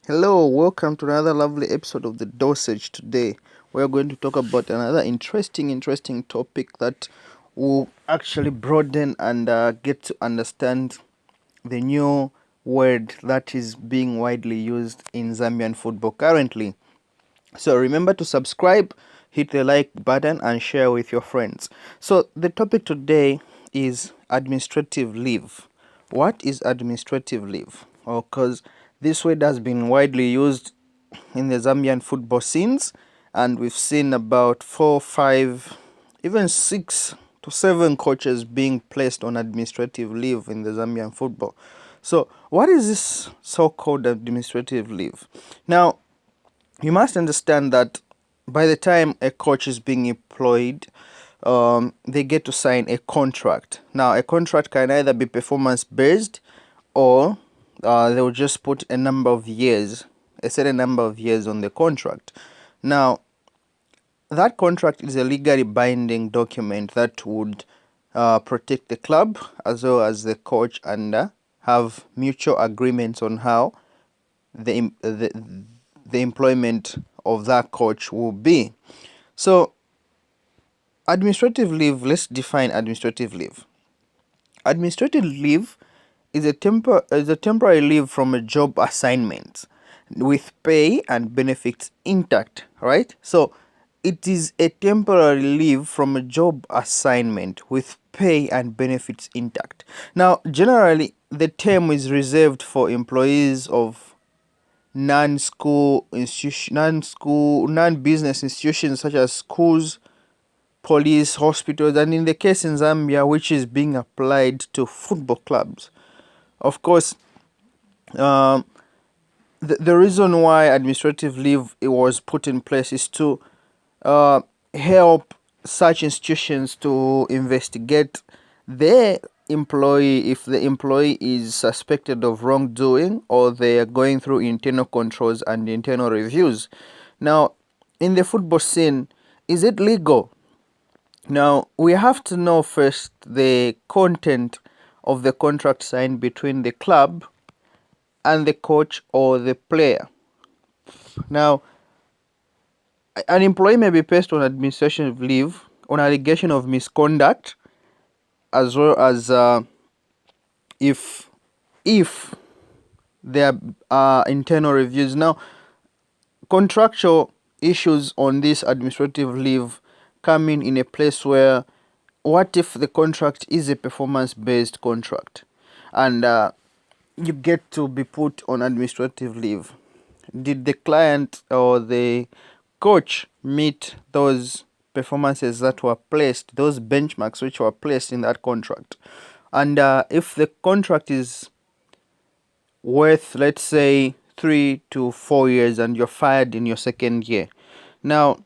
Hello, welcome to another lovely episode of the Dosage. Today we are going to talk about another interesting topic that will actually broaden and get to understand the new word that is being widely used in Zambian football currently. So remember to subscribe, hit the like button and share with your friends. So the topic today is administrative leave. What is administrative leave? Because this word has been widely used in the Zambian football scenes, and we've seen about 4, 5, even 6 to 7 coaches being placed on administrative leave in the Zambian football. So what is this so-called administrative leave? Now, you must understand that by the time a coach is being employed, they get to sign a contract. Now, a contract can either be performance based, or they'll just put a number of years, a certain number of years on the contract. Now, that contract is a legally binding document that would protect the club as well as the coach, and have mutual agreements on how the employment of that coach will be. So, administrative leave, let's define administrative leave. Administrative leave is a temporary leave from a job assignment with pay and benefits intact, right? So, it is a temporary leave from a job assignment with pay and benefits intact. Now, generally, the term is reserved for employees of non-business institutions such as schools, police, hospitals, and in the case in Zambia, which is being applied to football clubs. Of course, the reason why administrative leave was put in place is to help such institutions to investigate their employee if the employee is suspected of wrongdoing or they are going through internal controls and internal reviews. Now, in the football scene, is it legal? Now, we have to know first the content of the contract signed between the club and the coach or the player. Now, an employee may be placed on administrative leave on allegation of misconduct, as well as if there are internal reviews. Now, contractual issues on this administrative leave come in a place where, what if the contract is a performance-based contract and you get to be put on administrative leave? Did the client or the coach meet those performances that were placed, those benchmarks which were placed in that contract? And if the contract is worth, let's say, 3 to 4 years and you're fired in your second year. Now,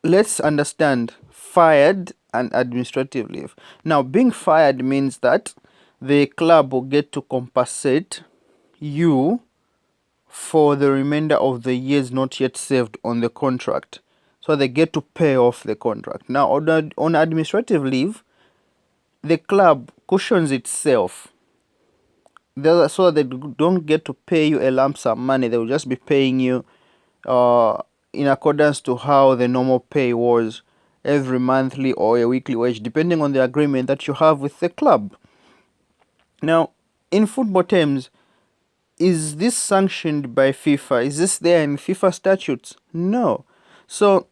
let's understand fired and administrative leave. Now, being fired means that the club will get to compensate you for the remainder of the years not yet served on the contract. So they get to pay off the contract. Now, on administrative leave, the club cushions itself so they don't get to pay you a lump sum money. They will just be paying you in accordance to how the normal pay was, every monthly or a weekly wage, depending on the agreement that you have with the club. Now, in football terms, is this sanctioned by FIFA? Is this there in FIFA statutes? No. So,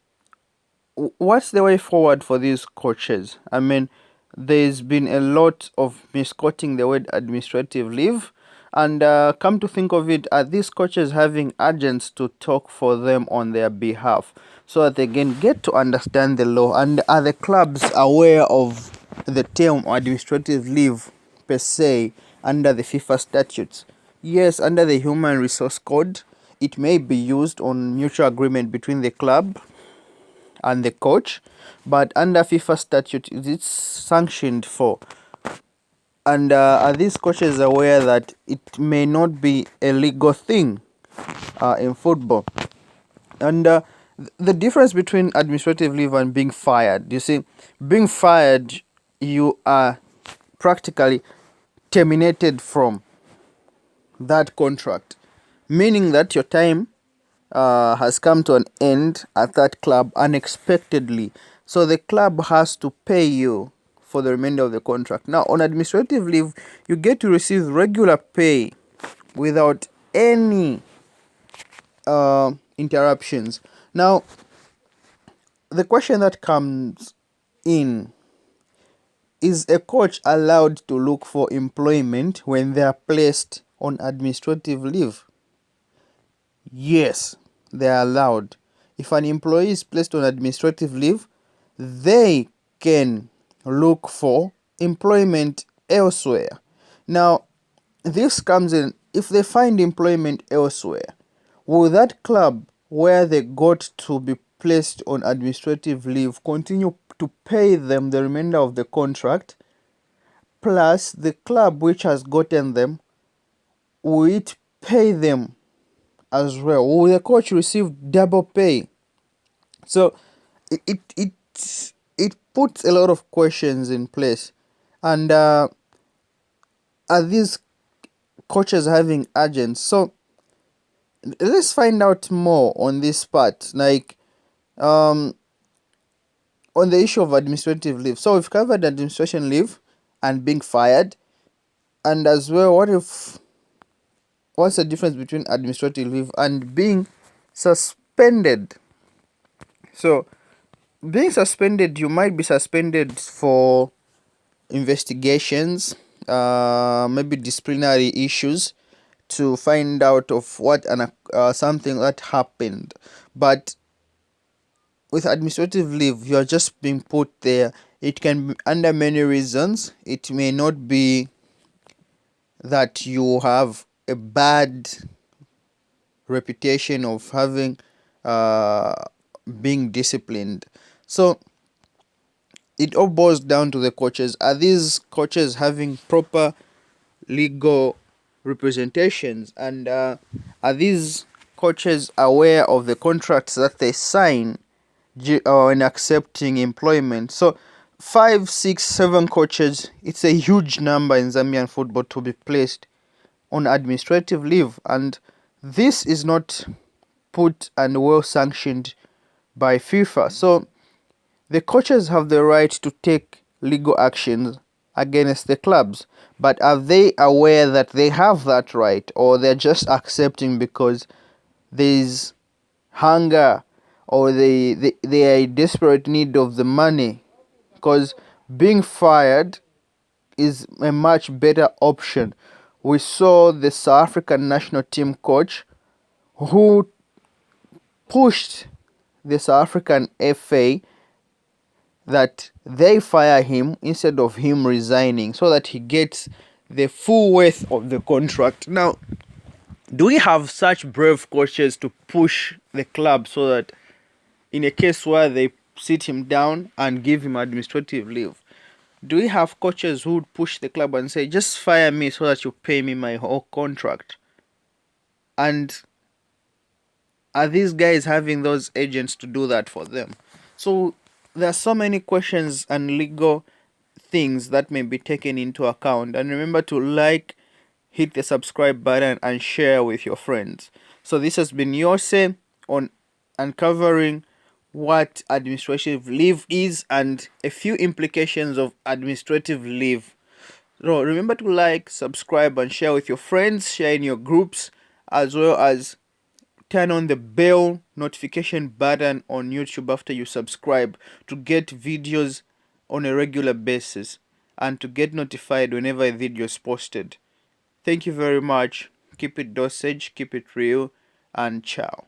what's the way forward for these coaches? I mean, there's been a lot of misquoting the word administrative leave, and come to think of it, are these coaches having agents to talk for them on their behalf so that they can get to understand the law? And are the clubs aware of the term administrative leave per se under the FIFA statutes? Yes, under the Human Resource Code, it may be used on mutual agreement between the club and the coach, but under FIFA statute, it's sanctioned for. And are these coaches aware that it may not be a legal thing in football? And the difference between administrative leave and being fired, you see, being fired, you are practically terminated from that contract, meaning that your time has come to an end at that club unexpectedly. So the club has to pay you for the remainder of the contract. Now, on administrative leave, you get to receive regular pay without any interruptions. Now, the question that comes in is a coach allowed to look for employment when they are placed on administrative leave? Yes, they are allowed. If an employee is placed on administrative leave, they can look for employment elsewhere. Now, this comes in if they find employment elsewhere. Will that club where they got to be placed on administrative leave continue to pay them the remainder of the contract? Plus, the club which has gotten them, will it pay them as well? Will the coach receive double pay? So it puts a lot of questions in place. And are these coaches having agents? So let's find out more on this part, like on the issue of administrative leave. So we've covered administration leave and being fired, and as well, what's the difference between administrative leave and being suspended? So being suspended, you might be suspended for investigations, maybe disciplinary issues, to find out of what something that happened. But with administrative leave, you are just being put there. It can be under many reasons. It may not be that you have a bad reputation of having being disciplined. So it all boils down to the coaches. Are these coaches having proper legal representations, and are these coaches aware of the contracts that they sign in accepting employment? So 5, 6, 7 coaches, it's a huge number in Zambian football to be placed on administrative leave, and this is not put and well sanctioned by FIFA. So the coaches have the right to take legal actions against the clubs, but are they aware that they have that right, or they're just accepting because there's hunger, or they are in desperate need of the money? Because being fired is a much better option. We saw the South African national team coach who pushed the South African FA that they fire him instead of him resigning, so that he gets the full worth of the contract. Now, do we have such brave coaches to push the club so that in a case where they sit him down and give him administrative leave, do we have coaches who would push the club and say, just fire me so that you pay me my whole contract? And are these guys having those agents to do that for them? So there are so many questions and legal things that may be taken into account. And remember to like, hit the subscribe button, and share with your friends. So this has been Yose on uncovering what administrative leave is and a few implications of administrative leave. So remember to like, subscribe, and share with your friends, share in your groups, as well as turn on the bell notification button on YouTube after you subscribe to get videos on a regular basis and to get notified whenever a video is posted. Thank you very much. Keep it dosage, keep it real, and ciao.